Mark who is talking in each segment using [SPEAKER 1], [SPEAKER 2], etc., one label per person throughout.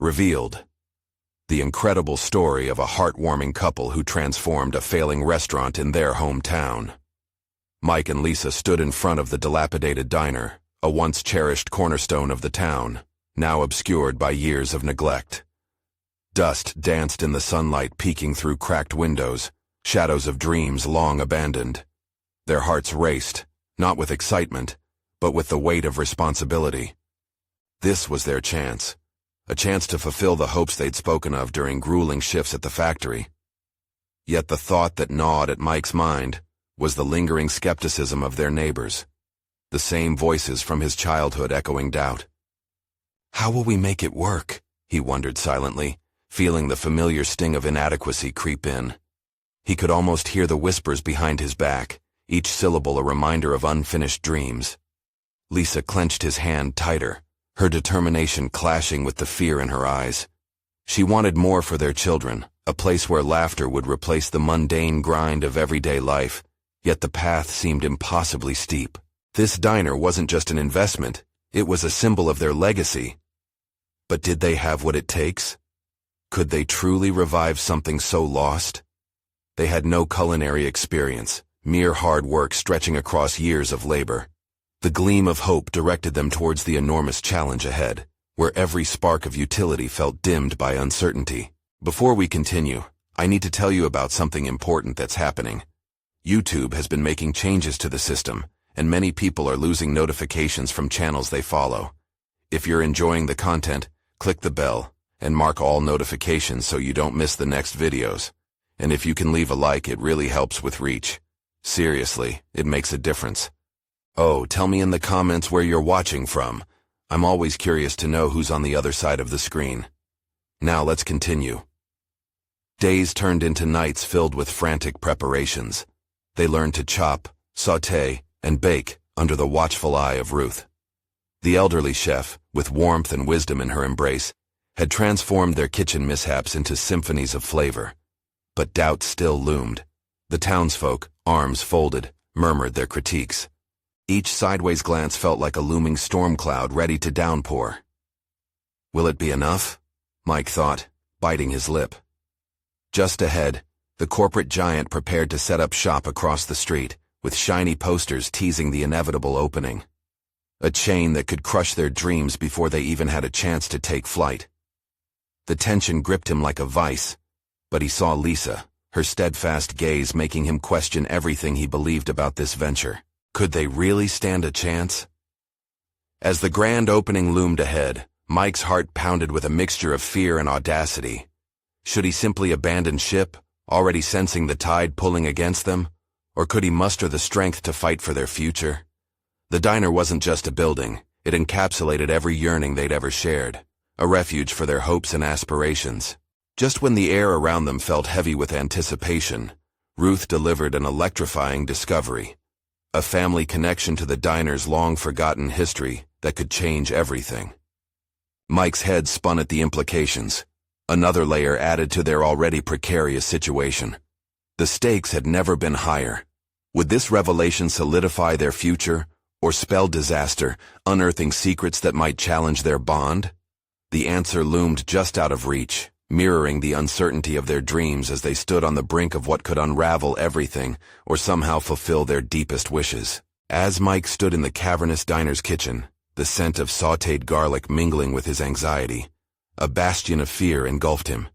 [SPEAKER 1] Revealed. The incredible story of a heartwarming couple who transformed a failing restaurant in their hometown. Mike and Lisa stood in front of the dilapidated diner, a once cherished cornerstone of the town, now obscured by years of neglect. Dust danced in the sunlight peeking through cracked windows, shadows of dreams long abandoned. Their hearts raced, not with excitement, but with the weight of responsibility. This was their chance. A chance to fulfill the hopes they'd spoken of during grueling shifts at the factory. Yet the thought that gnawed at Mike's mind was the lingering skepticism of their neighbors, the same voices from his childhood echoing doubt. How will we make it work? He wondered silently, feeling the familiar sting of inadequacy creep in. He could almost hear the whispers behind his back, each syllable a reminder of unfinished dreams. Lisa clenched his hand tighter, her determination clashing with the fear in her eyes. She wanted more for their children, a place where laughter would replace the mundane grind of everyday life, yet the path seemed impossibly steep. This diner wasn't just an investment, it was a symbol of their legacy. But did they have what it takes? Could they truly revive something so lost? They had no culinary experience, mere hard work stretching across years of labor. The gleam of hope directed them towards the enormous challenge ahead, where every spark of utility felt dimmed by uncertainty. Before we continue, I need to tell you about something important that's happening. YouTube has been making changes to the system, and many people are losing notifications from channels they follow. If you're enjoying the content, click the bell, and mark all notifications so you don't miss the next videos. And if you can leave a like, it really helps with reach. Seriously, it makes a difference. Oh, tell me in the comments where you're watching from. I'm always curious to know who's on the other side of the screen. Now let's continue. Days turned into nights filled with frantic preparations. They learned to chop, sauté, and bake under the watchful eye of Ruth. The elderly chef, with warmth and wisdom in her embrace, had transformed their kitchen mishaps into symphonies of flavor. But doubt still loomed. The townsfolk, arms folded, murmured their critiques. Each sideways glance felt like a looming storm cloud ready to downpour. Will it be enough? Mike thought, biting his lip. Just ahead, the corporate giant prepared to set up shop across the street, with shiny posters teasing the inevitable opening. A chain that could crush their dreams before they even had a chance to take flight. The tension gripped him like a vice, but he saw Lisa, her steadfast gaze making him question everything he believed about this venture. Could they really stand a chance? As the grand opening loomed ahead, Mike's heart pounded with a mixture of fear and audacity. Should he simply abandon ship, already sensing the tide pulling against them? Or could he muster the strength to fight for their future? The diner wasn't just a building, it encapsulated every yearning they'd ever shared, a refuge for their hopes and aspirations. Just when the air around them felt heavy with anticipation, Ruth delivered an electrifying discovery. A family connection to the diner's long-forgotten history that could change everything. Mike's head spun at the implications, another layer added to their already precarious situation. The stakes had never been higher. Would this revelation solidify their future, or spell disaster, unearthing secrets that might challenge their bond? The answer loomed just out of reach, mirroring the uncertainty of their dreams as they stood on the brink of what could unravel everything or somehow fulfill their deepest wishes. As Mike stood in the cavernous diner's kitchen, the scent of sautéed garlic mingling with his anxiety, a bastion of fear engulfed him.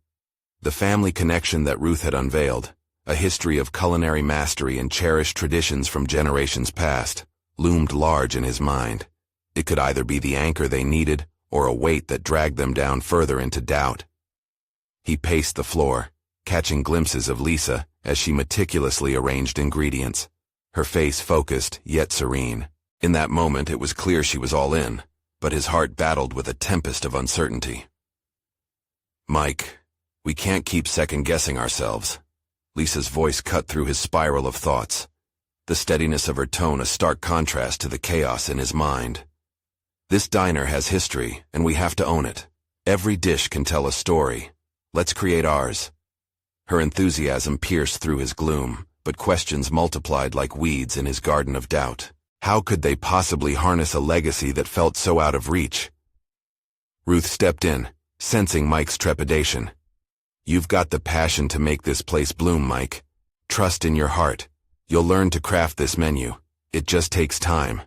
[SPEAKER 1] The family connection that Ruth had unveiled, a history of culinary mastery and cherished traditions from generations past, loomed large in his mind. It could either be the anchor they needed or a weight that dragged them down further into doubt. He paced the floor, catching glimpses of Lisa as she meticulously arranged ingredients, her face focused yet serene. In that moment it was clear she was all in, but his heart battled with a tempest of uncertainty. Mike, we can't keep second-guessing ourselves. Lisa's voice cut through his spiral of thoughts, the steadiness of her tone a stark contrast to the chaos in his mind. This diner has history, and we have to own it. Every dish can tell a story. Let's create ours. Her enthusiasm pierced through his gloom, but questions multiplied like weeds in his garden of doubt. How could they possibly harness a legacy that felt so out of reach? Ruth stepped in, sensing Mike's trepidation. "You've got the passion to make this place bloom, Mike. Trust in your heart. You'll learn to craft this menu. It just takes time."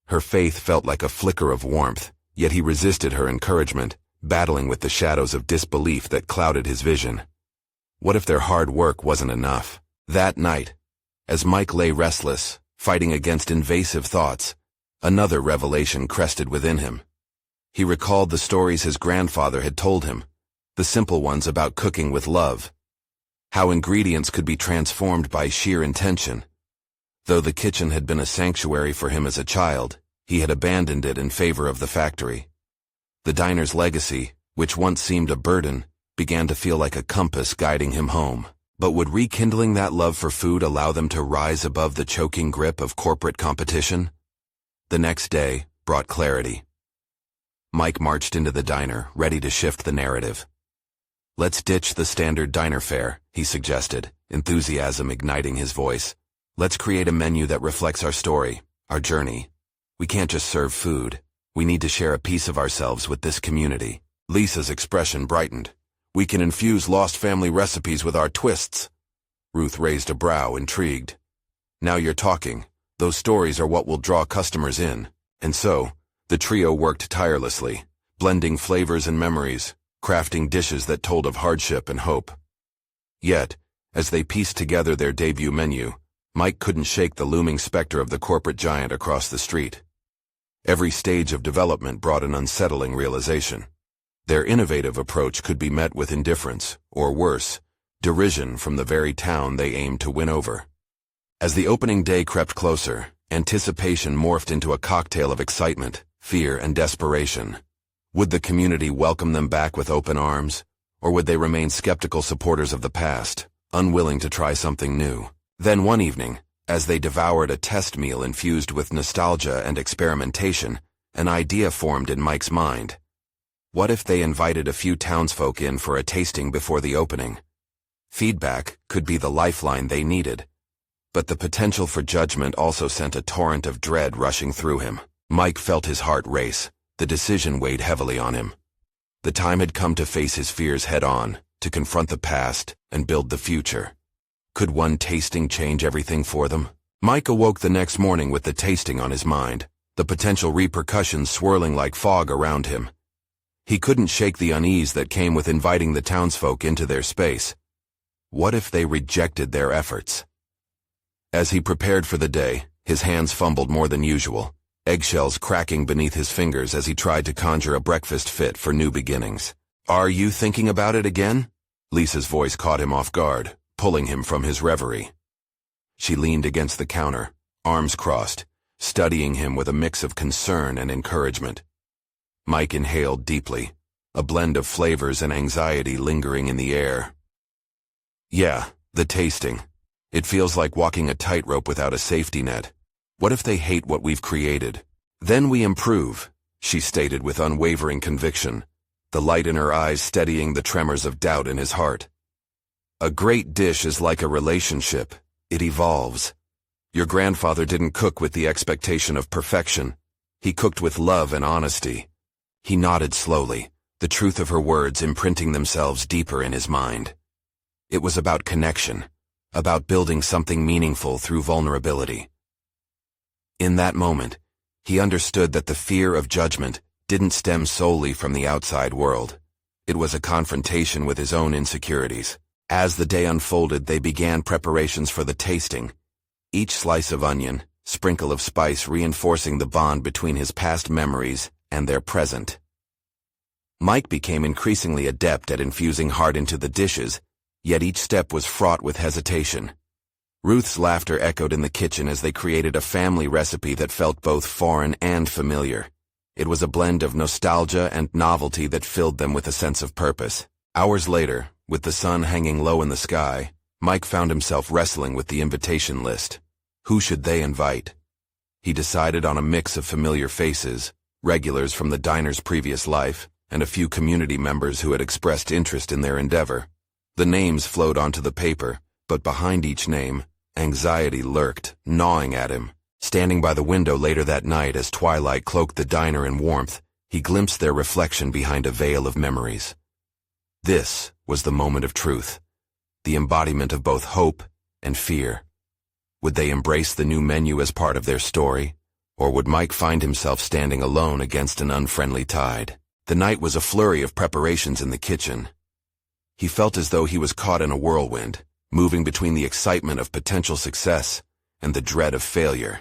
[SPEAKER 1] Her faith felt like a flicker of warmth, yet he resisted her encouragement, battling with the shadows of disbelief that clouded his vision. What if their hard work wasn't enough? That night, as Mike lay restless, fighting against invasive thoughts, another revelation crested within him. He recalled the stories his grandfather had told him, the simple ones about cooking with love, how ingredients could be transformed by sheer intention. Though the kitchen had been a sanctuary for him as a child, he had abandoned it in favor of the factory. The diner's legacy, which once seemed a burden, began to feel like a compass guiding him home. But would rekindling that love for food allow them to rise above the choking grip of corporate competition? The next day brought clarity. Mike marched into the diner, ready to shift the narrative. "Let's ditch the standard diner fare," he suggested, enthusiasm igniting his voice. "Let's create a menu that reflects our story, our journey. We can't just serve food. We need to share a piece of ourselves with this community." Lisa's expression brightened. "We can infuse lost family recipes with our twists." Ruth raised a brow, intrigued. "Now you're talking. Those stories are what will draw customers in." And so, the trio worked tirelessly, blending flavors and memories, crafting dishes that told of hardship and hope. Yet, as they pieced together their debut menu, Mike couldn't shake the looming specter of the corporate giant across the street. Every stage of development brought an unsettling realization. Their innovative approach could be met with indifference, or worse, derision from the very town they aimed to win over. As the opening day crept closer, anticipation morphed into a cocktail of excitement, fear, and desperation. Would the community welcome them back with open arms, or would they remain skeptical supporters of the past, unwilling to try something new? Then one evening, as they devoured a test meal infused with nostalgia and experimentation, an idea formed in Mike's mind. What if they invited a few townsfolk in for a tasting before the opening? Feedback could be the lifeline they needed. But the potential for judgment also sent a torrent of dread rushing through him. Mike felt his heart race. The decision weighed heavily on him. The time had come to face his fears head-on, to confront the past and build the future. Could one tasting change everything for them? Mike awoke the next morning with the tasting on his mind, the potential repercussions swirling like fog around him. He couldn't shake the unease that came with inviting the townsfolk into their space. What if they rejected their efforts? As he prepared for the day, his hands fumbled more than usual, eggshells cracking beneath his fingers as he tried to conjure a breakfast fit for new beginnings. "Are you thinking about it again?" Lisa's voice caught him off guard, pulling him from his reverie. She leaned against the counter, arms crossed, studying him with a mix of concern and encouragement. Mike inhaled deeply, a blend of flavors and anxiety lingering in the air. "Yeah, the tasting. It feels like walking a tightrope without a safety net. What if they hate what we've created? Then we improve," she stated with unwavering conviction, the light in her eyes steadying the tremors of doubt in his heart. "A great dish is like a relationship. It evolves. Your grandfather didn't cook with the expectation of perfection. He cooked with love and honesty." He nodded slowly, the truth of her words imprinting themselves deeper in his mind. It was about connection, about building something meaningful through vulnerability. In that moment, he understood that the fear of judgment didn't stem solely from the outside world. It was a confrontation with his own insecurities. As the day unfolded, they began preparations for the tasting. Each slice of onion, sprinkle of spice reinforcing the bond between his past memories and their present. Mike became increasingly adept at infusing heart into the dishes, yet each step was fraught with hesitation. Ruth's laughter echoed in the kitchen as they created a family recipe that felt both foreign and familiar. It was a blend of nostalgia and novelty that filled them with a sense of purpose. Hours later, with the sun hanging low in the sky, Mike found himself wrestling with the invitation list. Who should they invite? He decided on a mix of familiar faces, regulars from the diner's previous life, and a few community members who had expressed interest in their endeavor. The names flowed onto the paper, but behind each name, anxiety lurked, gnawing at him. Standing by the window later that night as twilight cloaked the diner in warmth, he glimpsed their reflection behind a veil of memories. This was the moment of truth, the embodiment of both hope and fear. Would they embrace the new menu as part of their story, or would Mike find himself standing alone against an unfriendly tide? The night was a flurry of preparations in the kitchen. He felt as though he was caught in a whirlwind, moving between the excitement of potential success and the dread of failure.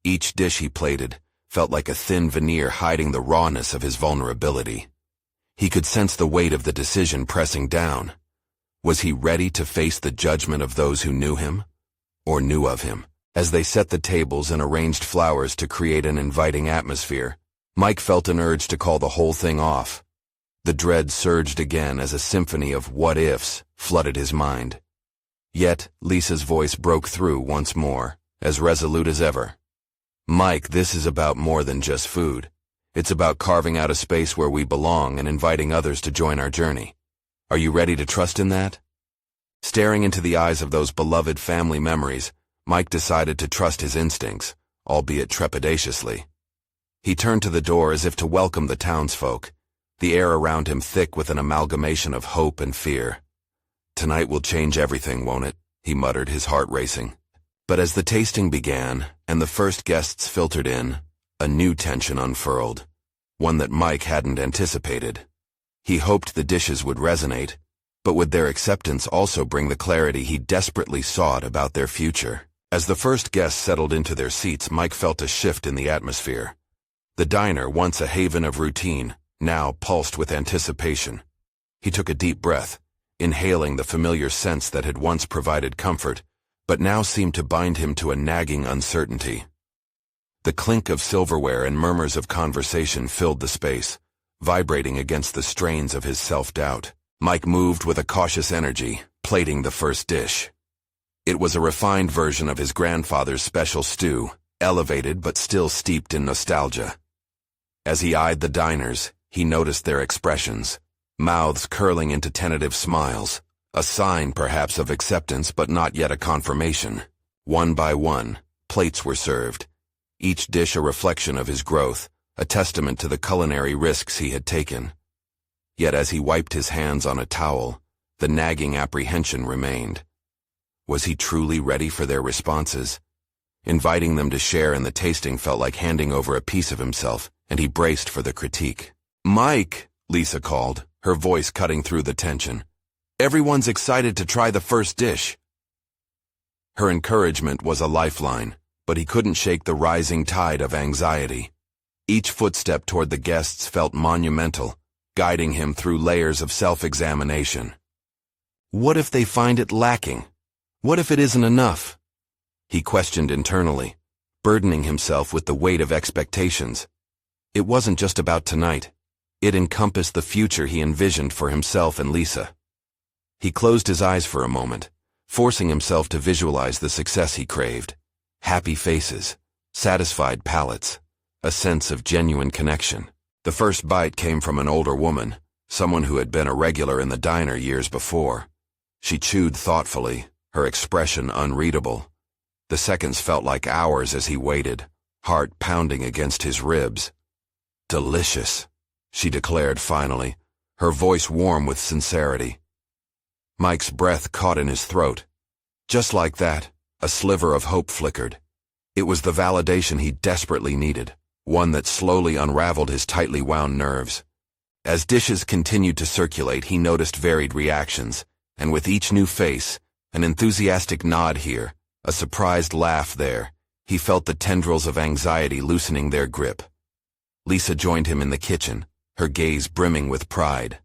[SPEAKER 1] Each dish he plated felt like a thin veneer hiding the rawness of his vulnerability. He could sense the weight of the decision pressing down. Was he ready to face the judgment of those who knew him, or knew of him? As they set the tables and arranged flowers to create an inviting atmosphere, Mike felt an urge to call the whole thing off. The dread surged again as a symphony of what-ifs flooded his mind. Yet, Lisa's voice broke through once more, as resolute as ever. "Mike, this is about more than just food. It's about carving out a space where we belong and inviting others to join our journey. Are you ready to trust in that?" Staring into the eyes of those beloved family memories, Mike decided to trust his instincts, albeit trepidatiously. He turned to the door as if to welcome the townsfolk, the air around him thick with an amalgamation of hope and fear. "Tonight will change everything, won't it?" he muttered, his heart racing. But as the tasting began and the first guests filtered in, a new tension unfurled, one that Mike hadn't anticipated. He hoped the dishes would resonate, but would their acceptance also bring the clarity he desperately sought about their future? As the first guests settled into their seats, Mike felt a shift in the atmosphere. The diner, once a haven of routine, now pulsed with anticipation. He took a deep breath, inhaling the familiar scents that had once provided comfort, but now seemed to bind him to a nagging uncertainty. The clink of silverware and murmurs of conversation filled the space, vibrating against the strains of his self-doubt. Mike moved with a cautious energy, plating the first dish. It was a refined version of his grandfather's special stew, elevated but still steeped in nostalgia. As he eyed the diners, he noticed their expressions, mouths curling into tentative smiles, a sign perhaps of acceptance but not yet a confirmation. One by one, plates were served, each dish a reflection of his growth, a testament to the culinary risks he had taken. Yet as he wiped his hands on a towel, the nagging apprehension remained. Was he truly ready for their responses? Inviting them to share in the tasting felt like handing over a piece of himself, and he braced for the critique. "Mike," Lisa called, her voice cutting through the tension. "Everyone's excited to try the first dish." Her encouragement was a lifeline, but he couldn't shake the rising tide of anxiety. Each footstep toward the guests felt monumental, guiding him through layers of self-examination. What if they find it lacking? What if it isn't enough? He questioned internally, burdening himself with the weight of expectations. It wasn't just about tonight. It encompassed the future he envisioned for himself and Lisa. He closed his eyes for a moment, forcing himself to visualize the success he craved. Happy faces, satisfied palates, a sense of genuine connection. The first bite came from an older woman, someone who had been a regular in the diner years before. She chewed thoughtfully, her expression unreadable. The seconds felt like hours as he waited, heart pounding against his ribs. "Delicious," she declared finally, her voice warm with sincerity. Mike's breath caught in his throat. Just like that, a sliver of hope flickered. It was the validation he desperately needed, one that slowly unraveled his tightly wound nerves. As dishes continued to circulate, he noticed varied reactions, and with each new face, an enthusiastic nod here, a surprised laugh there, he felt the tendrils of anxiety loosening their grip. Lisa joined him in the kitchen, her gaze brimming with pride.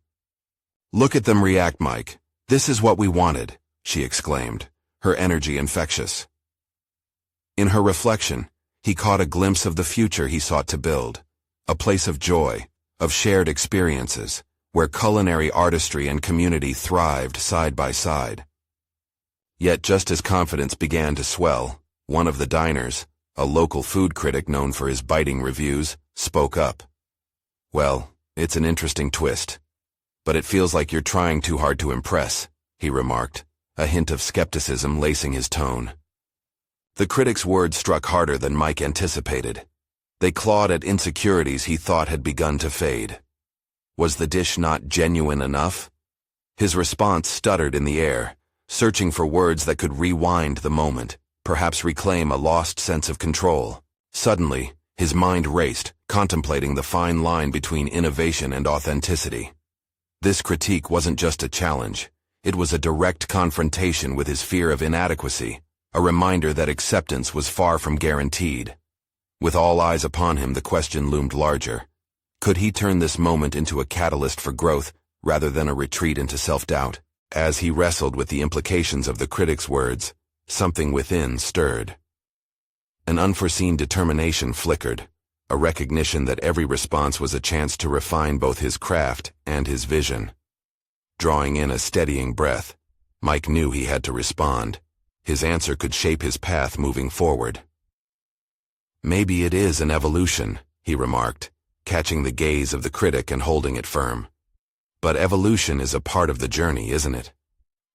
[SPEAKER 1] "Look at them react, Mike. This is what we wanted," she exclaimed, her energy infectious. In her reflection, he caught a glimpse of the future he sought to build, a place of joy, of shared experiences, where culinary artistry and community thrived side by side. Yet just as confidence began to swell, one of the diners, a local food critic known for his biting reviews, spoke up. "Well, it's an interesting twist, but it feels like you're trying too hard to impress," he remarked, a hint of skepticism lacing his tone. The critic's words struck harder than Mike anticipated. They clawed at insecurities he thought had begun to fade. Was the dish not genuine enough? His response stuttered in the air, searching for words that could rewind the moment, perhaps reclaim a lost sense of control. Suddenly, his mind raced, contemplating the fine line between innovation and authenticity. This critique wasn't just a challenge. It was a direct confrontation with his fear of inadequacy, a reminder that acceptance was far from guaranteed. With all eyes upon him, the question loomed larger. Could he turn this moment into a catalyst for growth rather than a retreat into self-doubt? As he wrestled with the implications of the critic's words, something within stirred. An unforeseen determination flickered, a recognition that every response was a chance to refine both his craft and his vision. Drawing in a steadying breath, Mike knew he had to respond. His answer could shape his path moving forward. "Maybe it is an evolution," he remarked, catching the gaze of the critic and holding it firm. "But evolution is a part of the journey, isn't it?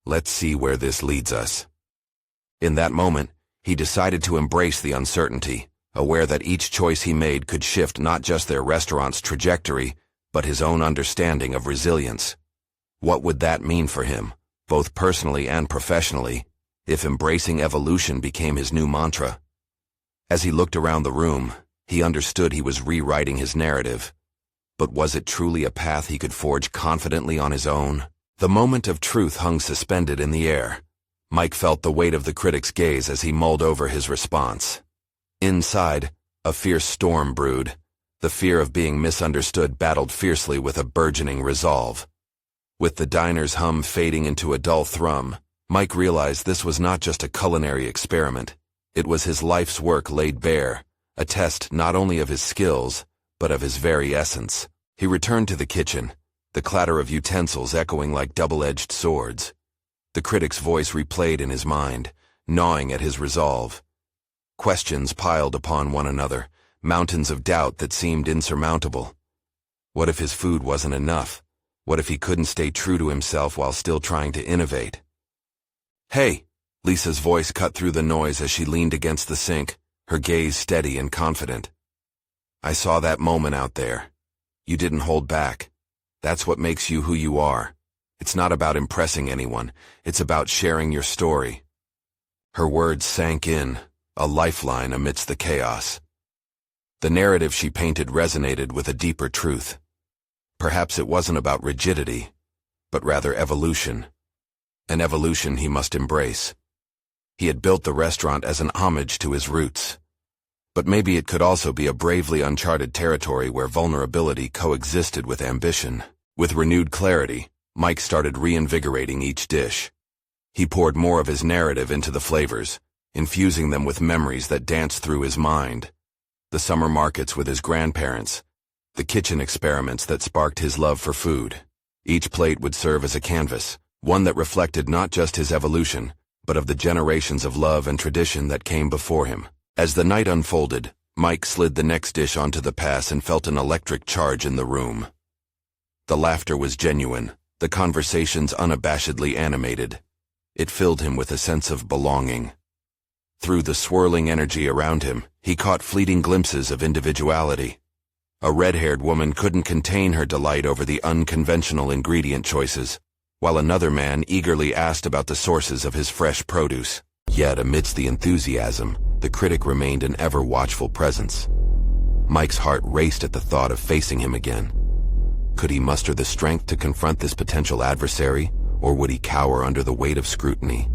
[SPEAKER 1] Let's see where this leads us." In that moment, he decided to embrace the uncertainty, aware that each choice he made could shift not just their restaurant's trajectory, but his own understanding of resilience. What would that mean for him, both personally and professionally, if embracing evolution became his new mantra? As he looked around the room, he understood he was rewriting his narrative. But was it truly a path he could forge confidently on his own? The moment of truth hung suspended in the air. Mike felt the weight of the critic's gaze as he mulled over his response. Inside, a fierce storm brewed. The fear of being misunderstood battled fiercely with a burgeoning resolve. With the diner's hum fading into a dull thrum, Mike realized this was not just a culinary experiment. It was his life's work laid bare, a test not only of his skills, but of his very essence. He returned to the kitchen, the clatter of utensils echoing like double-edged swords. The critic's voice replayed in his mind, gnawing at his resolve. Questions piled upon one another, mountains of doubt that seemed insurmountable. What if his food wasn't enough? What if he couldn't stay true to himself while still trying to innovate? "Hey!" Lisa's voice cut through the noise as she leaned against the sink, her gaze steady and confident. "I saw that moment out there. You didn't hold back. That's what makes you who you are. It's not about impressing anyone. It's about sharing your story." Her words sank in, a lifeline amidst the chaos. The narrative she painted resonated with a deeper truth. Perhaps it wasn't about rigidity, but rather evolution. An evolution he must embrace. He had built the restaurant as an homage to his roots. But maybe it could also be a bravely uncharted territory where vulnerability coexisted with ambition. With renewed clarity, Mike started reinvigorating each dish. He poured more of his narrative into the flavors, infusing them with memories that danced through his mind. The summer markets with his grandparents, the kitchen experiments that sparked his love for food. Each plate would serve as a canvas, one that reflected not just his evolution, but of the generations of love and tradition that came before him. As the night unfolded, Mike slid the next dish onto the pass and felt an electric charge in the room. The laughter was genuine, the conversations unabashedly animated. It filled him with a sense of belonging. Through the swirling energy around him, he caught fleeting glimpses of individuality. A red-haired woman couldn't contain her delight over the unconventional ingredient choices, while another man eagerly asked about the sources of his fresh produce. Yet, amidst the enthusiasm, the critic remained an ever-watchful presence. Mike's heart raced at the thought of facing him again. Could he muster the strength to confront this potential adversary, or would he cower under the weight of scrutiny?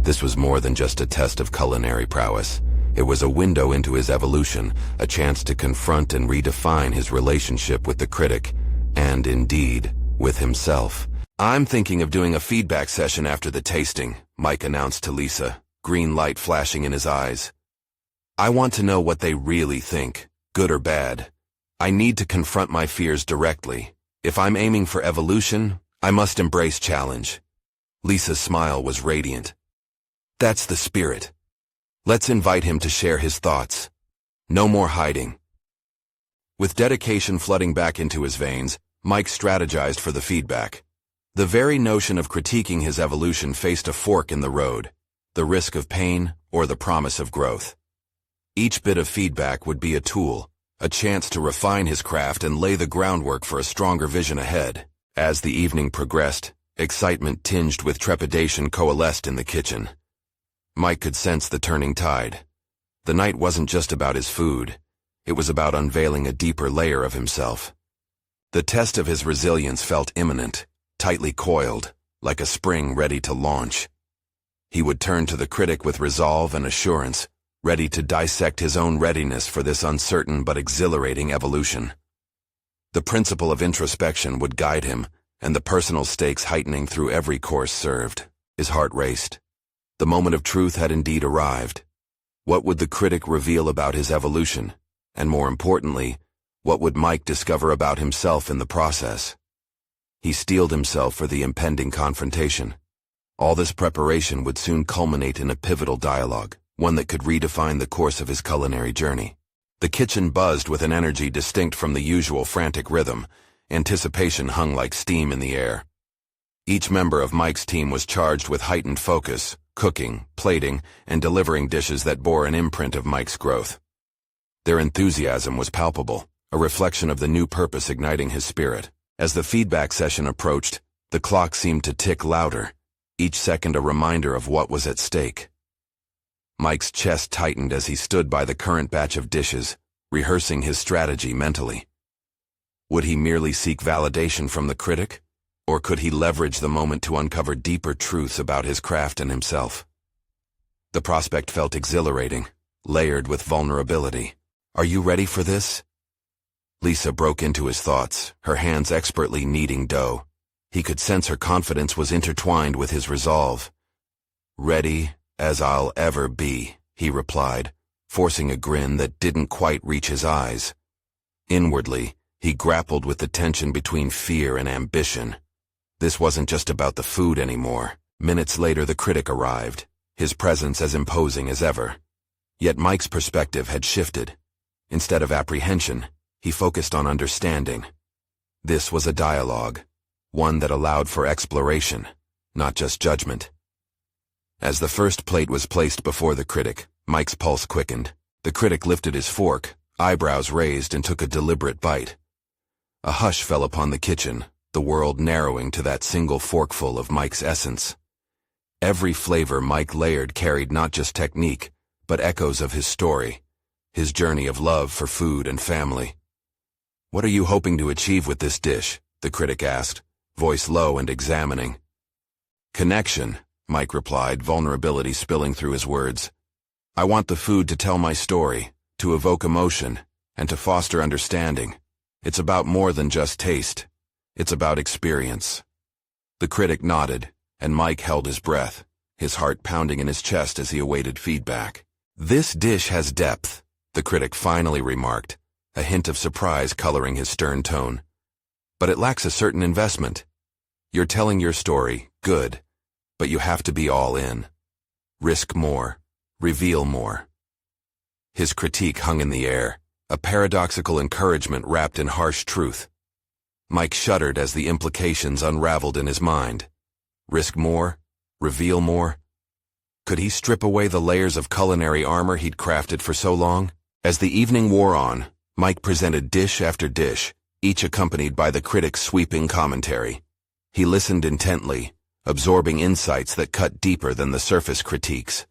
[SPEAKER 1] This was more than just a test of culinary prowess. It was a window into his evolution, a chance to confront and redefine his relationship with the critic, and indeed, with himself. "I'm thinking of doing a feedback session after the tasting," Mike announced to Lisa, green light flashing in his eyes. "I want to know what they really think, good or bad. I need to confront my fears directly. If I'm aiming for evolution, I must embrace challenge." Lisa's smile was radiant. "That's the spirit. Let's invite him to share his thoughts. No more hiding." With dedication flooding back into his veins, Mike strategized for the feedback. The very notion of critiquing his evolution faced a fork in the road, the risk of pain or the promise of growth. Each bit of feedback would be a tool, a chance to refine his craft and lay the groundwork for a stronger vision ahead. As the evening progressed, excitement tinged with trepidation coalesced in the kitchen. Mike could sense the turning tide. The night wasn't just about his food. It was about unveiling a deeper layer of himself. The test of his resilience felt imminent, tightly coiled, like a spring ready to launch. He would turn to the critic with resolve and assurance, ready to dissect his own readiness for this uncertain but exhilarating evolution. The principle of introspection would guide him, and the personal stakes heightening through every course served. His heart raced. The moment of truth had indeed arrived. What would the critic reveal about his evolution? And more importantly, what would Mike discover about himself in the process? He steeled himself for the impending confrontation. All this preparation would soon culminate in a pivotal dialogue, one that could redefine the course of his culinary journey. The kitchen buzzed with an energy distinct from the usual frantic rhythm. Anticipation hung like steam in the air. Each member of Mike's team was charged with heightened focus, cooking, plating, and delivering dishes that bore an imprint of Mike's growth. Their enthusiasm was palpable, a reflection of the new purpose igniting his spirit. As the feedback session approached, the clock seemed to tick louder, each second a reminder of what was at stake. Mike's chest tightened as he stood by the current batch of dishes, rehearsing his strategy mentally. Would he merely seek validation from the critic, or could he leverage the moment to uncover deeper truths about his craft and himself? The prospect felt exhilarating, layered with vulnerability. "Are you ready for this?" Lisa broke into his thoughts, her hands expertly kneading dough. He could sense her confidence was intertwined with his resolve. "Ready as I'll ever be," he replied, forcing a grin that didn't quite reach his eyes. Inwardly, he grappled with the tension between fear and ambition. This wasn't just about the food anymore. Minutes later, the critic arrived, his presence as imposing as ever. Yet Mike's perspective had shifted. Instead of apprehension, he focused on understanding. This was a dialogue, one that allowed for exploration, not just judgment. As the first plate was placed before the critic, Mike's pulse quickened. The critic lifted his fork, eyebrows raised, and took a deliberate bite. A hush fell upon the kitchen, the world narrowing to that single forkful of Mike's essence. Every flavor Mike layered carried not just technique, but echoes of his story, his journey of love for food and family. "What are you hoping to achieve with this dish?" the critic asked, voice low and examining. "Connection," Mike replied, vulnerability spilling through his words. "I want the food to tell my story, to evoke emotion, and to foster understanding. It's about more than just taste. It's about experience." The critic nodded, and Mike held his breath, his heart pounding in his chest as he awaited feedback. "This dish has depth," the critic finally remarked, a hint of surprise coloring his stern tone. "But it lacks a certain investment. You're telling your story, good, but you have to be all in. Risk more. Reveal more." His critique hung in the air, a paradoxical encouragement wrapped in harsh truth. Mike shuddered as the implications unraveled in his mind. Risk more? Reveal more? Could he strip away the layers of culinary armor he'd crafted for so long? As the evening wore on, Mike presented dish after dish, each accompanied by the critic's sweeping commentary. He listened intently, absorbing insights that cut deeper than the surface critiques.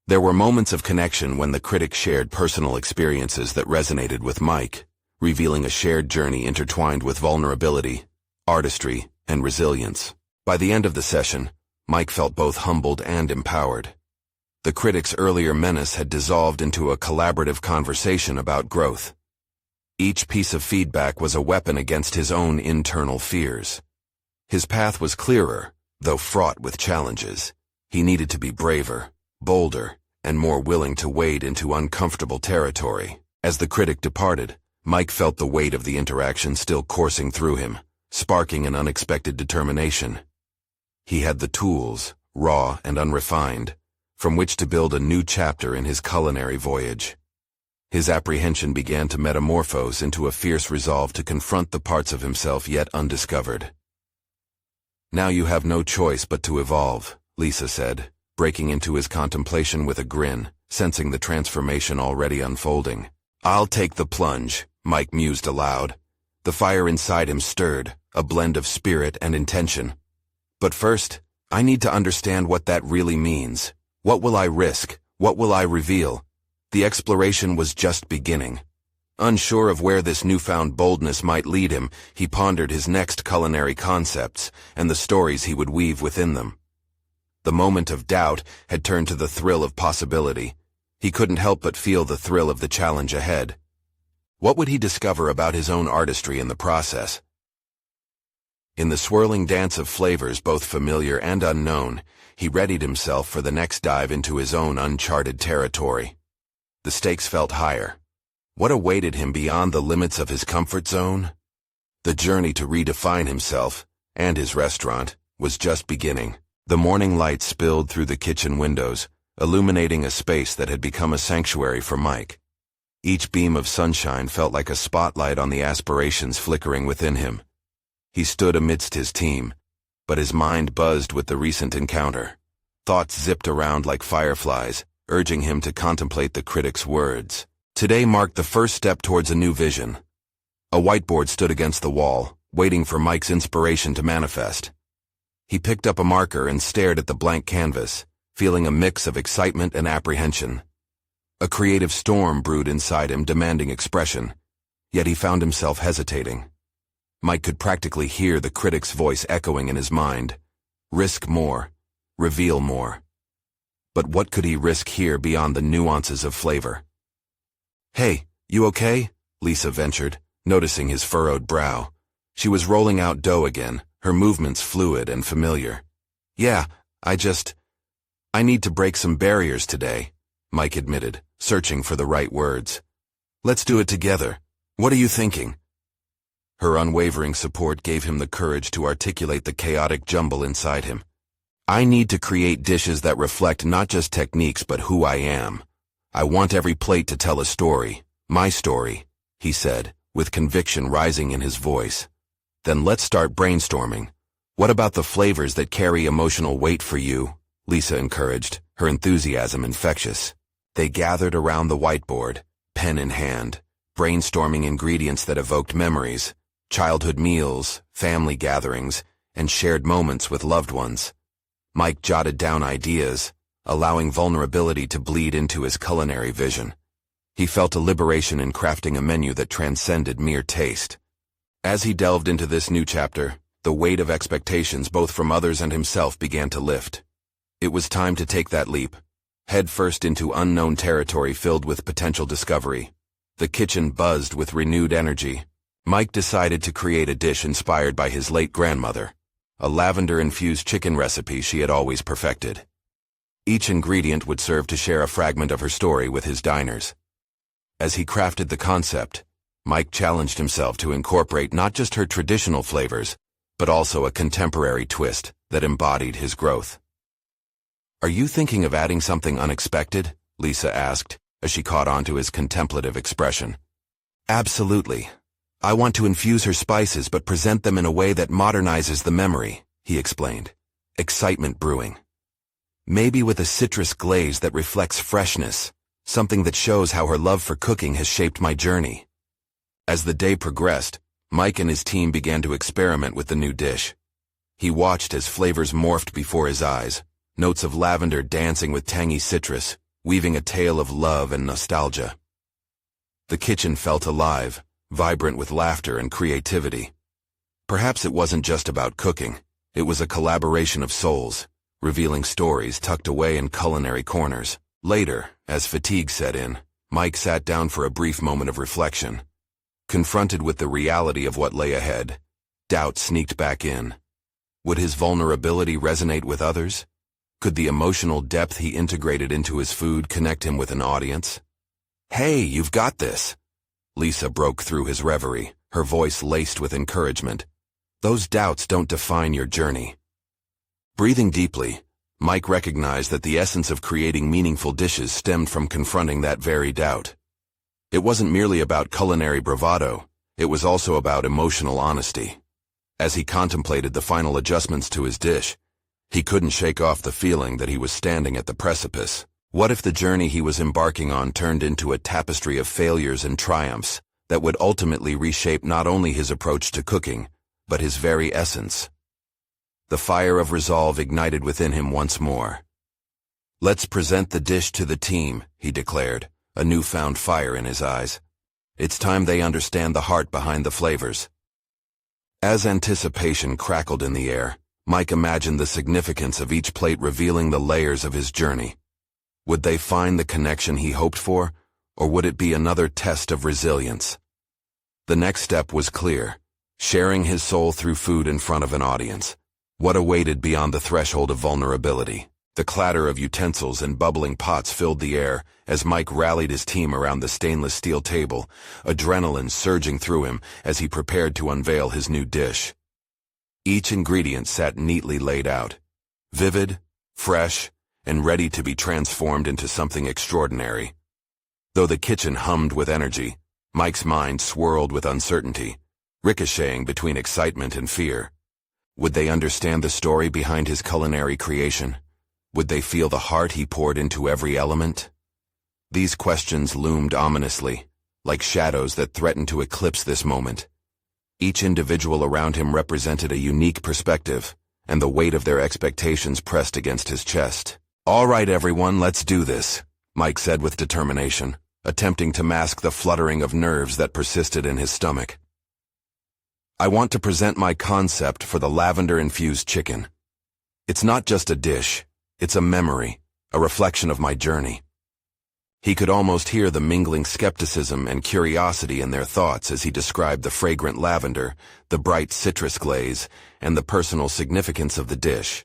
[SPEAKER 1] There were moments of connection when the critic shared personal experiences that resonated with Mike, revealing a shared journey intertwined with vulnerability, artistry, and resilience. By the end of the session, Mike felt both humbled and empowered. The critic's earlier menace had dissolved into a collaborative conversation about growth. Each piece of feedback was a weapon against his own internal fears. His path was clearer, though fraught with challenges. He needed to be braver, bolder, and more willing to wade into uncomfortable territory. As the critic departed, Mike felt the weight of the interaction still coursing through him, sparking an unexpected determination. He had the tools, raw and unrefined, from which to build a new chapter in his culinary voyage. His apprehension began to metamorphose into a fierce resolve to confront the parts of himself yet undiscovered. "Now you have no choice but to evolve," Lisa said, breaking into his contemplation with a grin, sensing the transformation already unfolding. "I'll take the plunge," Mike mused aloud. The fire inside him stirred, a blend of spirit and intention. "But first, I need to understand what that really means. What will I risk? What will I reveal?" The exploration was just beginning. Unsure of where this newfound boldness might lead him, he pondered his next culinary concepts and the stories he would weave within them. The moment of doubt had turned to the thrill of possibility. He couldn't help but feel the thrill of the challenge ahead. What would he discover about his own artistry in the process? In the swirling dance of flavors, both familiar and unknown, he readied himself for the next dive into his own uncharted territory. The stakes felt higher. What awaited him beyond the limits of his comfort zone? The journey to redefine himself, and his restaurant, was just beginning. The morning light spilled through the kitchen windows, illuminating a space that had become a sanctuary for Mike. Each beam of sunshine felt like a spotlight on the aspirations flickering within him. He stood amidst his team, but his mind buzzed with the recent encounter. Thoughts zipped around like fireflies, urging him to contemplate the critic's words. Today marked the first step towards a new vision. A whiteboard stood against the wall, waiting for Mike's inspiration to manifest. He picked up a marker and stared at the blank canvas, feeling a mix of excitement and apprehension. A creative storm brewed inside him, demanding expression, yet he found himself hesitating. Mike could practically hear the critic's voice echoing in his mind. Risk more, reveal more. But what could he risk here beyond the nuances of flavor? "Hey, you okay?" Lisa ventured, noticing his furrowed brow. She was rolling out dough again, her movements fluid and familiar. "Yeah, I need to break some barriers today," Mike admitted, searching for the right words. "Let's do it together. What are you thinking?" Her unwavering support gave him the courage to articulate the chaotic jumble inside him. "I need to create dishes that reflect not just techniques but who I am. I want every plate to tell a story, my story," he said, with conviction rising in his voice. "Then let's start brainstorming. What about the flavors that carry emotional weight for you?" Lisa encouraged, her enthusiasm infectious. They gathered around the whiteboard, pen in hand, brainstorming ingredients that evoked memories, childhood meals, family gatherings, and shared moments with loved ones. Mike jotted down ideas, allowing vulnerability to bleed into his culinary vision. He felt a liberation in crafting a menu that transcended mere taste. As he delved into this new chapter, the weight of expectations both from others and himself began to lift. It was time to take that leap, head first into unknown territory filled with potential discovery. The kitchen buzzed with renewed energy. Mike decided to create a dish inspired by his late grandmother, a lavender-infused chicken recipe she had always perfected. Each ingredient would serve to share a fragment of her story with his diners. As he crafted the concept, Mike challenged himself to incorporate not just her traditional flavors, but also a contemporary twist that embodied his growth. "Are you thinking of adding something unexpected?" Lisa asked, as she caught on to his contemplative expression. "Absolutely. I want to infuse her spices but present them in a way that modernizes the memory," he explained, excitement brewing. "Maybe with a citrus glaze that reflects freshness, something that shows how her love for cooking has shaped my journey." As the day progressed, Mike and his team began to experiment with the new dish. He watched as flavors morphed before his eyes, notes of lavender dancing with tangy citrus, weaving a tale of love and nostalgia. The kitchen felt alive, vibrant with laughter and creativity. Perhaps it wasn't just about cooking, it was a collaboration of souls, revealing stories tucked away in culinary corners. Later, as fatigue set in, Mike sat down for a brief moment of reflection. Confronted with the reality of what lay ahead, doubt sneaked back in. Would his vulnerability resonate with others? Could the emotional depth he integrated into his food connect him with an audience? "Hey, you've got this!" Lisa broke through his reverie, her voice laced with encouragement. "Those doubts don't define your journey." Breathing deeply, Mike recognized that the essence of creating meaningful dishes stemmed from confronting that very doubt. It wasn't merely about culinary bravado, it was also about emotional honesty. As he contemplated the final adjustments to his dish, he couldn't shake off the feeling that he was standing at the precipice, What if the journey he was embarking on turned into a tapestry of failures and triumphs that would ultimately reshape not only his approach to cooking, but his very essence? The fire of resolve ignited within him once more. "Let's present the dish to the team," he declared, a newfound fire in his eyes. "It's time they understand the heart behind the flavors." As anticipation crackled in the air, Mike imagined the significance of each plate revealing the layers of his journey. Would they find the connection he hoped for, or would it be another test of resilience? The next step was clear: sharing his soul through food in front of an audience. What awaited beyond the threshold of vulnerability? The clatter of utensils and bubbling pots filled the air as Mike rallied his team around the stainless steel table, adrenaline surging through him as he prepared to unveil his new dish. Each ingredient sat neatly laid out, vivid, fresh, and ready to be transformed into something extraordinary. Though the kitchen hummed with energy, Mike's mind swirled with uncertainty, ricocheting between excitement and fear. Would they understand the story behind his culinary creation? Would they feel the heart he poured into every element? These questions loomed ominously, like shadows that threatened to eclipse this moment. Each individual around him represented a unique perspective, and the weight of their expectations pressed against his chest. "All right, everyone, let's do this," Mike said with determination, attempting to mask the fluttering of nerves that persisted in his stomach. "I want to present my concept for the lavender-infused chicken. It's not just a dish, it's a memory, a reflection of my journey." He could almost hear the mingling skepticism and curiosity in their thoughts as he described the fragrant lavender, the bright citrus glaze, and the personal significance of the dish.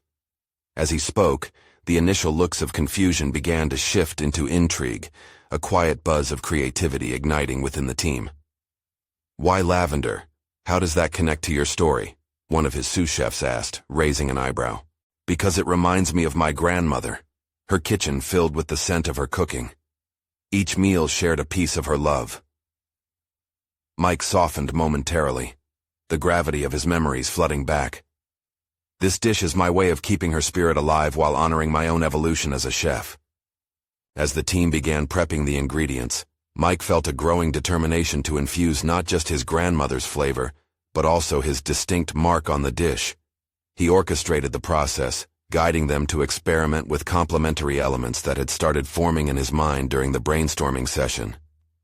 [SPEAKER 1] As he spoke, the initial looks of confusion began to shift into intrigue, a quiet buzz of creativity igniting within the team. "Why lavender? How does that connect to your story?" one of his sous chefs asked, raising an eyebrow. "Because it reminds me of my grandmother, her kitchen filled with the scent of her cooking. Each meal shared a piece of her love." Mike softened momentarily, the gravity of his memories flooding back. "This dish is my way of keeping her spirit alive while honoring my own evolution as a chef." As the team began prepping the ingredients, Mike felt a growing determination to infuse not just his grandmother's flavor, but also his distinct mark on the dish. He orchestrated the process, guiding them to experiment with complementary elements that had started forming in his mind during the brainstorming session.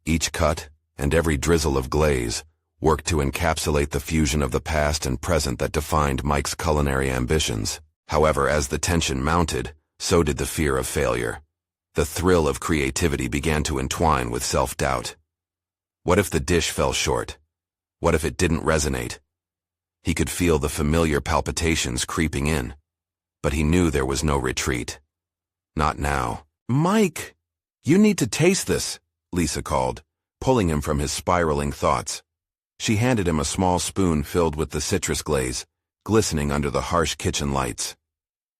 [SPEAKER 1] Each cut, and every drizzle of glaze, worked to encapsulate the fusion of the past and present that defined Mike's culinary ambitions. However, as the tension mounted, so did the fear of failure. The thrill of creativity began to entwine with self-doubt. What if the dish fell short? What if it didn't resonate? He could feel the familiar palpitations creeping in, but he knew there was no retreat. Not now. "Mike, you need to taste this," Lisa called, pulling him from his spiraling thoughts. She handed him a small spoon filled with the citrus glaze, glistening under the harsh kitchen lights.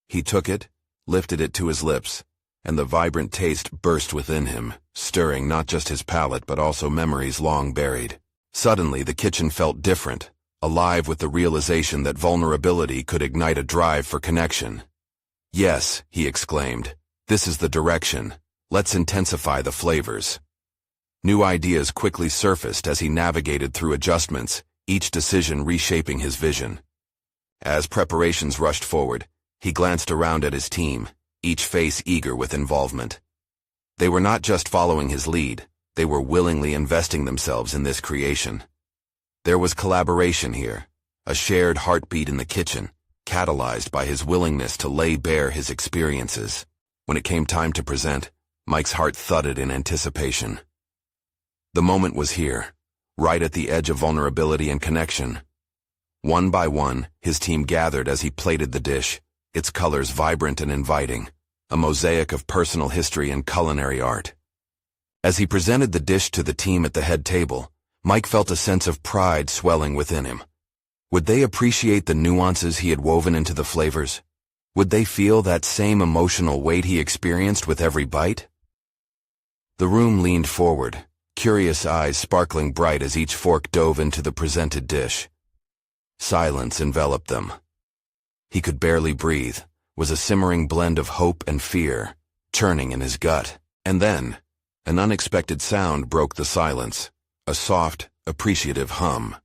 [SPEAKER 1] He took it, lifted it to his lips, and the vibrant taste burst within him, stirring not just his palate but also memories long buried. Suddenly, the kitchen felt different, alive with the realization that vulnerability could ignite a drive for connection. "Yes," he exclaimed, "this is the direction. Let's intensify the flavors." New ideas quickly surfaced as he navigated through adjustments, each decision reshaping his vision. As preparations rushed forward, he glanced around at his team, each face eager with involvement. They were not just following his lead, they were willingly investing themselves in this creation. There was collaboration here, a shared heartbeat in the kitchen, catalyzed by his willingness to lay bare his experiences. When it came time to present, Mike's heart thudded in anticipation. The moment was here, right at the edge of vulnerability and connection. One by one, his team gathered as he plated the dish, its colors vibrant and inviting, a mosaic of personal history and culinary art. As he presented the dish to the team at the head table, Mike felt a sense of pride swelling within him. Would they appreciate the nuances he had woven into the flavors? Would they feel that same emotional weight he experienced with every bite? The room leaned forward, curious eyes sparkling bright as each fork dove into the presented dish. Silence enveloped them. He could barely breathe, was a simmering blend of hope and fear, churning in his gut. And then, an unexpected sound broke the silence, a soft, appreciative hum.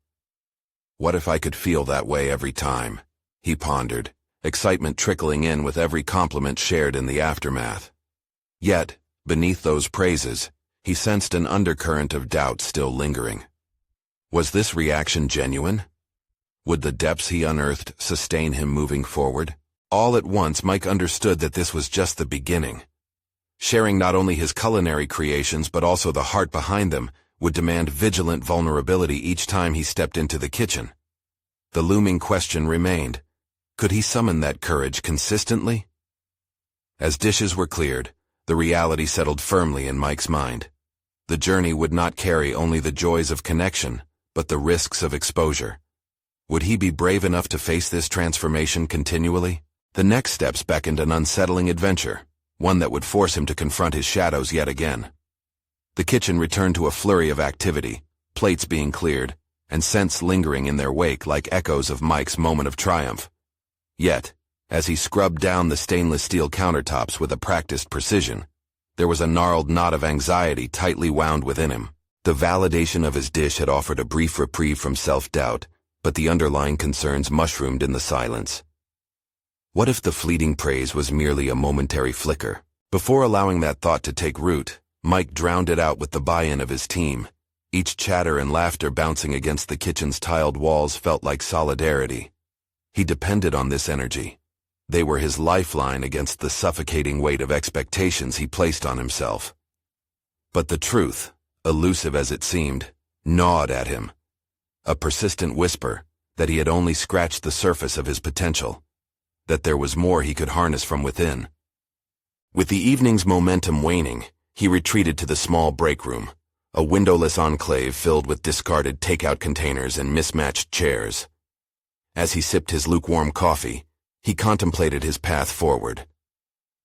[SPEAKER 1] What if I could feel that way every time? He pondered, excitement trickling in with every compliment shared in the aftermath. Yet, beneath those praises, he sensed an undercurrent of doubt still lingering. Was this reaction genuine? Would the depths he unearthed sustain him moving forward? All at once, Mike understood that this was just the beginning. Sharing not only his culinary creations but also the heart behind them would demand vigilant vulnerability each time he stepped into the kitchen. The looming question remained, could he summon that courage consistently? As dishes were cleared, the reality settled firmly in Mike's mind. The journey would not carry only the joys of connection, but the risks of exposure. Would he be brave enough to face this transformation continually? The next steps beckoned an unsettling adventure, one that would force him to confront his shadows yet again. The kitchen returned to a flurry of activity, plates being cleared, and scents lingering in their wake like echoes of Mike's moment of triumph. Yet, as he scrubbed down the stainless steel countertops with a practiced precision, there was a gnarled knot of anxiety tightly wound within him. The validation of his dish had offered a brief reprieve from self-doubt, but the underlying concerns mushroomed in the silence. What if the fleeting praise was merely a momentary flicker? Before allowing that thought to take root, Mike drowned it out with the buy-in of his team. Each chatter and laughter bouncing against the kitchen's tiled walls felt like solidarity. He depended on this energy. They were his lifeline against the suffocating weight of expectations he placed on himself. But the truth, elusive as it seemed, gnawed at him. A persistent whisper that he had only scratched the surface of his potential, that there was more he could harness from within. With the evening's momentum waning, he retreated to the small break room, a windowless enclave filled with discarded takeout containers and mismatched chairs. As he sipped his lukewarm coffee, he contemplated his path forward.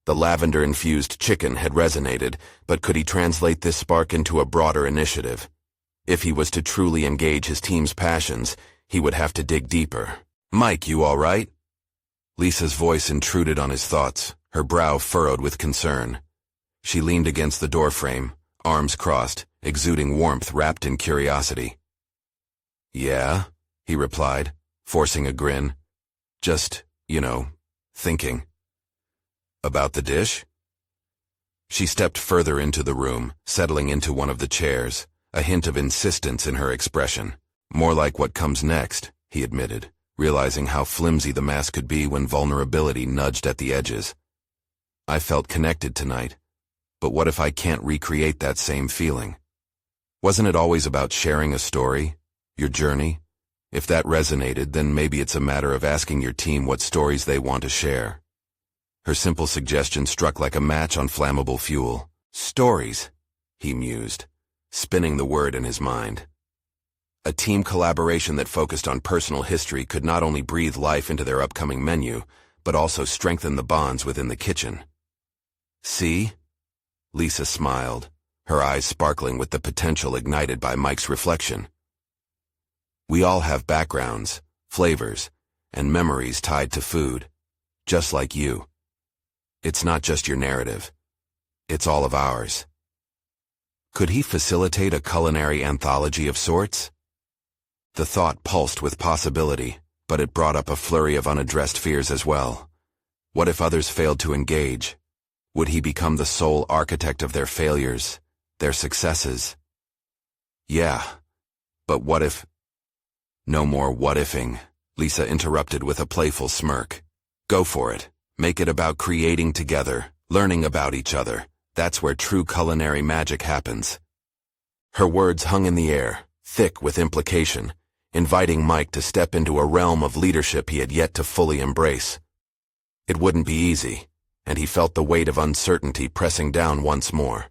[SPEAKER 1] The lavender-infused chicken had resonated, but could he translate this spark into a broader initiative? If he was to truly engage his team's passions, he would have to dig deeper. "Mike, you all right?" Lisa's voice intruded on his thoughts, her brow furrowed with concern. She leaned against the doorframe, arms crossed, exuding warmth wrapped in curiosity. "Yeah," he replied, forcing a grin. "Just, thinking." "About the dish?" She stepped further into the room, settling into one of the chairs, a hint of insistence in her expression. "More like what comes next," he admitted, realizing how flimsy the mask could be when vulnerability nudged at the edges. "I felt connected tonight, but what if I can't recreate that same feeling? Wasn't it always about sharing a story, your journey? If that resonated, then maybe it's a matter of asking your team what stories they want to share." Her simple suggestion struck like a match on flammable fuel. "Stories," he mused, spinning the word in his mind. A team collaboration that focused on personal history could not only breathe life into their upcoming menu, but also strengthen the bonds within the kitchen. "See?" Lisa smiled, her eyes sparkling with the potential ignited by Mike's reflection. "We all have backgrounds, flavors, and memories tied to food, just like you. It's not just your narrative. It's all of ours." Could he facilitate a culinary anthology of sorts? The thought pulsed with possibility, but it brought up a flurry of unaddressed fears as well. What if others failed to engage? Would he become the sole architect of their failures, their successes? Yeah, but what if... "No more what-ifing," Lisa interrupted with a playful smirk. "Go for it. Make it about creating together, learning about each other. That's where true culinary magic happens." Her words hung in the air, thick with implication, inviting Mike to step into a realm of leadership he had yet to fully embrace. It wouldn't be easy, and he felt the weight of uncertainty pressing down once more.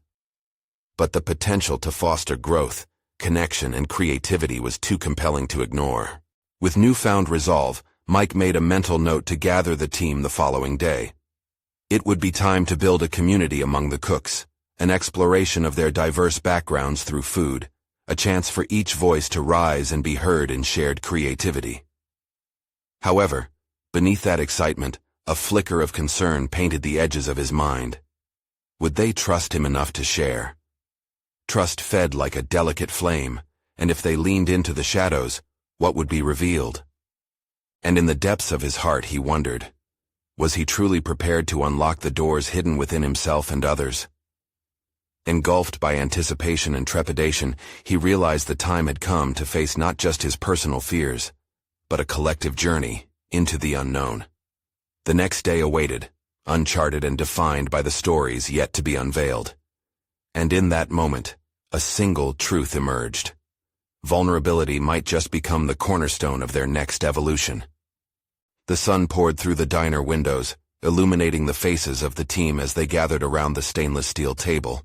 [SPEAKER 1] But the potential to foster growth, connection, and creativity was too compelling to ignore. With newfound resolve, Mike made a mental note to gather the team the following day. It would be time to build a community among the cooks, an exploration of their diverse backgrounds through food, a chance for each voice to rise and be heard in shared creativity. However, beneath that excitement, a flicker of concern painted the edges of his mind. Would they trust him enough to share? Trust fed like a delicate flame, and if they leaned into the shadows, what would be revealed? And in the depths of his heart he wondered, was he truly prepared to unlock the doors hidden within himself and others? Engulfed by anticipation and trepidation, he realized the time had come to face not just his personal fears, but a collective journey into the unknown. The next day awaited, uncharted and defined by the stories yet to be unveiled. And in that moment, a single truth emerged. Vulnerability might just become the cornerstone of their next evolution. The sun poured through the diner windows, illuminating the faces of the team as they gathered around the stainless steel table,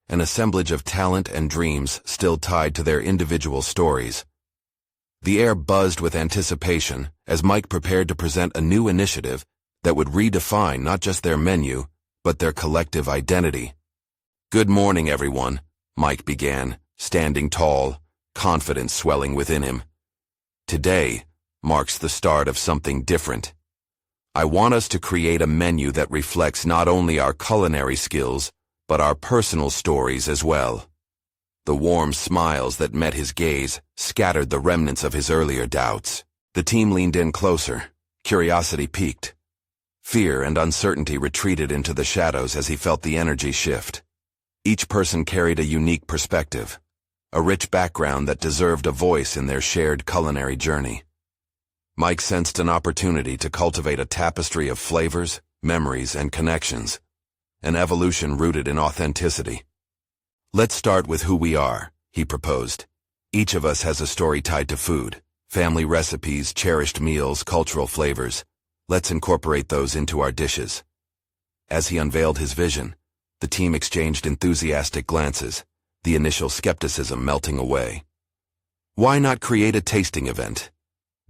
[SPEAKER 1] an assemblage of talent and dreams still tied to their individual stories. The air buzzed with anticipation as Mike prepared to present a new initiative that would redefine not just their menu, but their collective identity. "Good morning, everyone," Mike began, standing tall, confidence swelling within him. "Today marks the start of something different. I want us to create a menu that reflects not only our culinary skills, but our personal stories as well." The warm smiles that met his gaze scattered the remnants of his earlier doubts. The team leaned in closer, curiosity piqued. Fear and uncertainty retreated into the shadows as he felt the energy shift. Each person carried a unique perspective, a rich background that deserved a voice in their shared culinary journey. Mike sensed an opportunity to cultivate a tapestry of flavors, memories, and connections, an evolution rooted in authenticity. "Let's start with who we are," he proposed. "Each of us has a story tied to food, family recipes, cherished meals, cultural flavors. Let's incorporate those into our dishes." As he unveiled his vision, the team exchanged enthusiastic glances, the initial skepticism melting away. "Why not create a tasting event?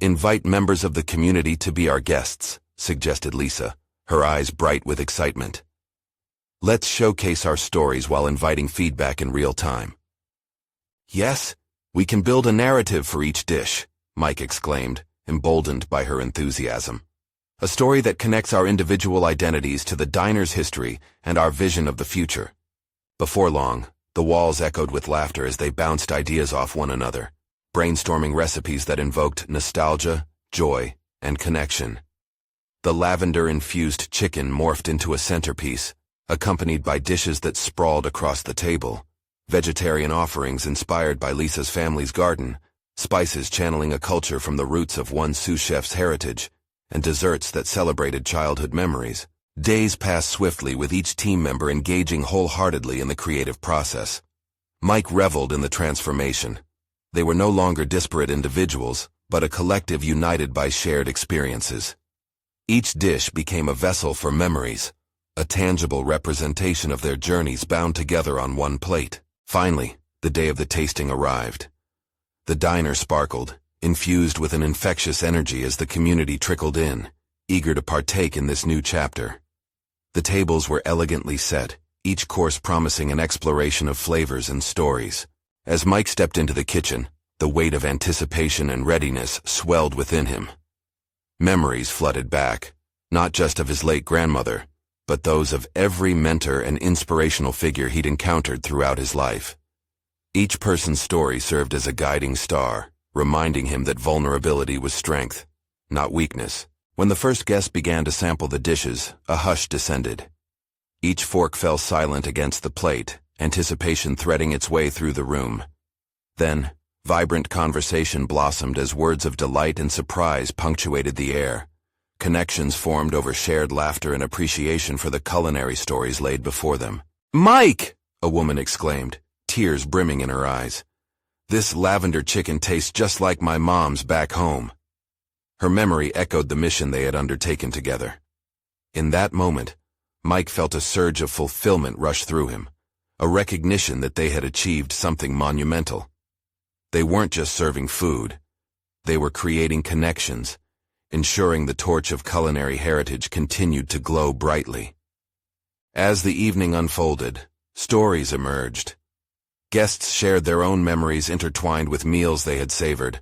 [SPEAKER 1] Invite members of the community to be our guests," suggested Lisa, her eyes bright with excitement. "Let's showcase our stories while inviting feedback in real time." "Yes, we can build a narrative for each dish," Mike exclaimed, emboldened by her enthusiasm. "A story that connects our individual identities to the diner's history and our vision of the future." Before long, the walls echoed with laughter as they bounced ideas off one another, brainstorming recipes that invoked nostalgia, joy, and connection. The lavender-infused chicken morphed into a centerpiece, accompanied by dishes that sprawled across the table, vegetarian offerings inspired by Lisa's family's garden, spices channeling a culture from the roots of one sous chef's heritage, and desserts that celebrated childhood memories. Days passed swiftly with each team member engaging wholeheartedly in the creative process. Mike reveled in the transformation. They were no longer disparate individuals, but a collective united by shared experiences. Each dish became a vessel for memories, a tangible representation of their journeys bound together on one plate. Finally, the day of the tasting arrived. The diner sparkled, infused with an infectious energy as the community trickled in, eager to partake in this new chapter. The tables were elegantly set, each course promising an exploration of flavors and stories. As Mike stepped into the kitchen, the weight of anticipation and readiness swelled within him. Memories flooded back, not just of his late grandmother, but those of every mentor and inspirational figure he'd encountered throughout his life. Each person's story served as a guiding star, reminding him that vulnerability was strength, not weakness. When the first guest began to sample the dishes, a hush descended. Each fork fell silent against the plate, anticipation threading its way through the room. Then, vibrant conversation blossomed as words of delight and surprise punctuated the air. Connections formed over shared laughter and appreciation for the culinary stories laid before them. "Mike!" a woman exclaimed, tears brimming in her eyes. "This lavender chicken tastes just like my mom's back home." Her memory echoed the mission they had undertaken together. In that moment, Mike felt a surge of fulfillment rush through him, a recognition that they had achieved something monumental. They weren't just serving food. They were creating connections, ensuring the torch of culinary heritage continued to glow brightly. As the evening unfolded, stories emerged. Guests shared their own memories intertwined with meals they had savored,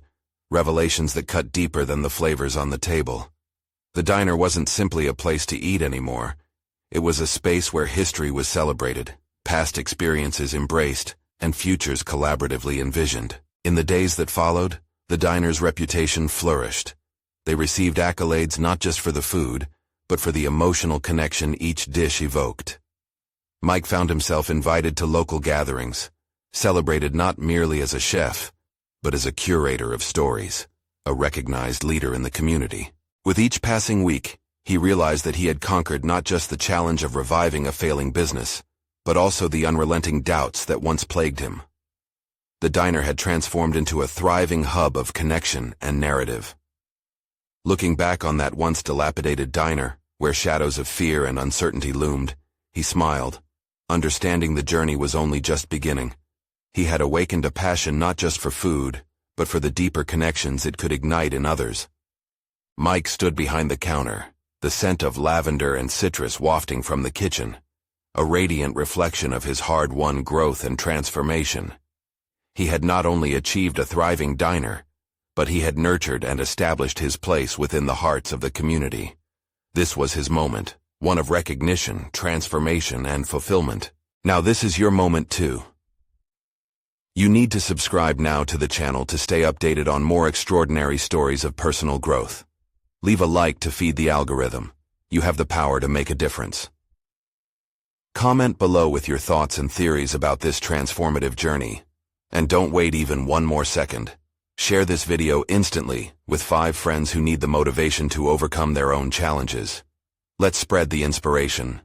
[SPEAKER 1] revelations that cut deeper than the flavors on the table. The diner wasn't simply a place to eat anymore. It was a space where history was celebrated, past experiences embraced, and futures collaboratively envisioned. In the days that followed, the diner's reputation flourished. They received accolades not just for the food, but for the emotional connection each dish evoked. Mike found himself invited to local gatherings, celebrated not merely as a chef, but as a curator of stories, a recognized leader in the community. With each passing week, he realized that he had conquered not just the challenge of reviving a failing business, but also the unrelenting doubts that once plagued him. The diner had transformed into a thriving hub of connection and narrative. Looking back on that once dilapidated diner, where shadows of fear and uncertainty loomed, he smiled, understanding the journey was only just beginning. He had awakened a passion not just for food, but for the deeper connections it could ignite in others. Mike stood behind the counter, the scent of lavender and citrus wafting from the kitchen, a radiant reflection of his hard-won growth and transformation. He had not only achieved a thriving diner, but he had nurtured and established his place within the hearts of the community. This was his moment, one of recognition, transformation, and fulfillment. Now this is your moment too. You need to subscribe now to the channel to stay updated on more extraordinary stories of personal growth. Leave a like to feed the algorithm. You have the power to make a difference. Comment below with your thoughts and theories about this transformative journey. And don't wait even one more second. Share this video instantly with 5 friends who need the motivation to overcome their own challenges. Let's spread the inspiration.